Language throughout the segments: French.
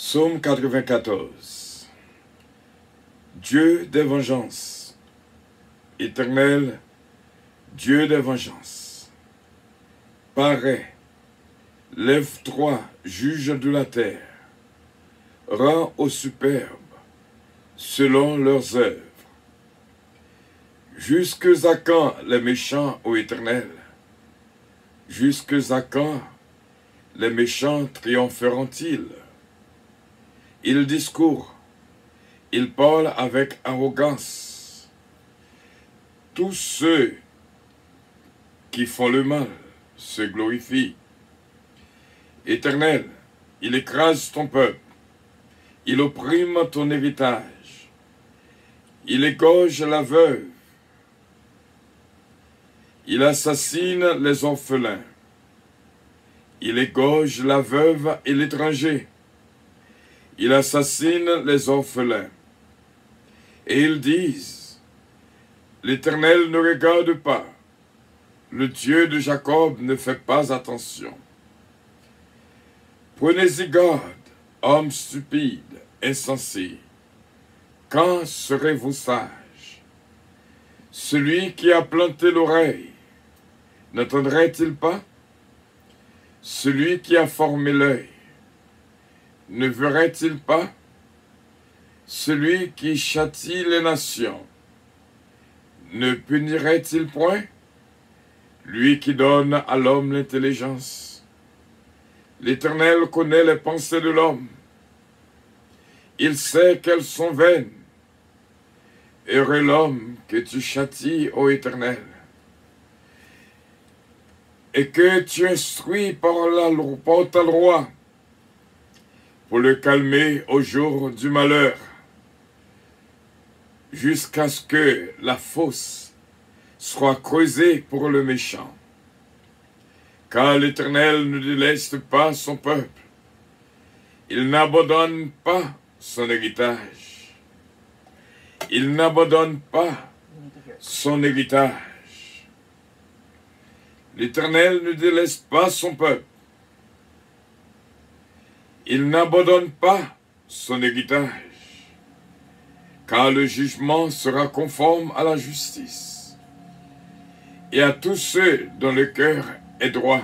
Psaume 94. Dieu des vengeances, Éternel, Dieu des vengeances, parais, lève-toi, juge de la terre, rends aux superbes selon leurs œuvres. Jusque à quand les méchants, ô Éternel? Jusque à quand les méchants triompheront-ils? Ils discourent, ils parlent avec arrogance. Tous ceux qui font le mal se glorifient. Éternel, il écrase ton peuple, il opprime ton héritage, il égorge la veuve, il assassine les orphelins, il égorge la veuve et l'étranger, il assassine les orphelins. Et ils disent, l'Éternel ne regarde pas, le Dieu de Jacob ne fait pas attention. Prenez-y garde, hommes stupides, insensés. Quand serez-vous sages? Celui qui a planté l'oreille, n'entendrait-il pas? Celui qui a formé l'œil, ne verrait-il pas? Celui qui châtie les nations, ne punirait-il point? Lui qui donne à l'homme l'intelligence. L'Éternel connaît les pensées de l'homme. Il sait qu'elles sont vaines. Heureux l'homme que tu châties, ô Éternel, et que tu instruis par ta loi, pour le calmer au jour du malheur, jusqu'à ce que la fosse soit creusée pour le méchant. Car l'Éternel ne délaisse pas son peuple, il n'abandonne pas son héritage. Il n'abandonne pas son héritage. L'Éternel ne délaisse pas son peuple. Il n'abandonne pas son héritage, car le jugement sera conforme à la justice, et à tous ceux dont le cœur est droit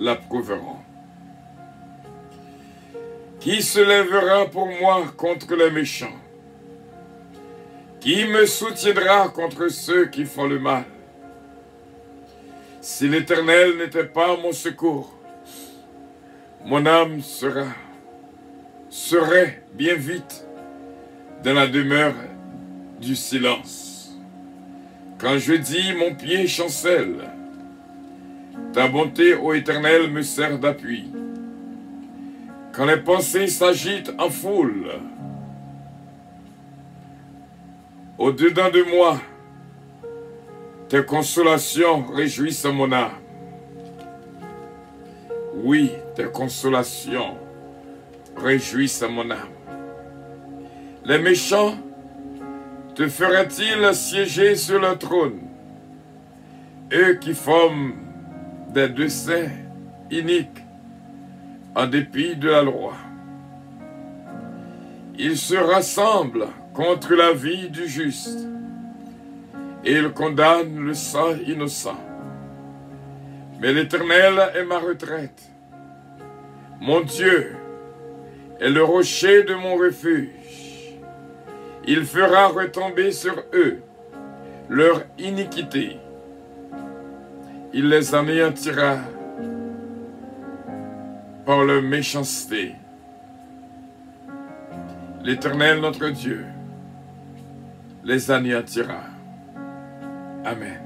l'approuveront. Qui se lèvera pour moi contre les méchants? Qui me soutiendra contre ceux qui font le mal? Si l'Éternel n'était pas mon secours, mon âme serait bien vite dans la demeure du silence. Quand je dis mon pied chancelle, ta bonté, ô Éternel, me sert d'appui. Quand les pensées s'agitent en foule, au-dedans de moi, tes consolations réjouissent mon âme. Oui, tes consolations réjouissent mon âme. Les méchants te feraient-ils siéger sur le trône, eux qui forment des desseins iniques en dépit de la loi? Ils se rassemblent contre la vie du juste et ils condamnent le sang innocent. Mais l'Éternel est ma retraite. Mon Dieu est le rocher de mon refuge. Il fera retomber sur eux leur iniquité. Il les anéantira par leur méchanceté. L'Éternel notre Dieu les anéantira. Amen.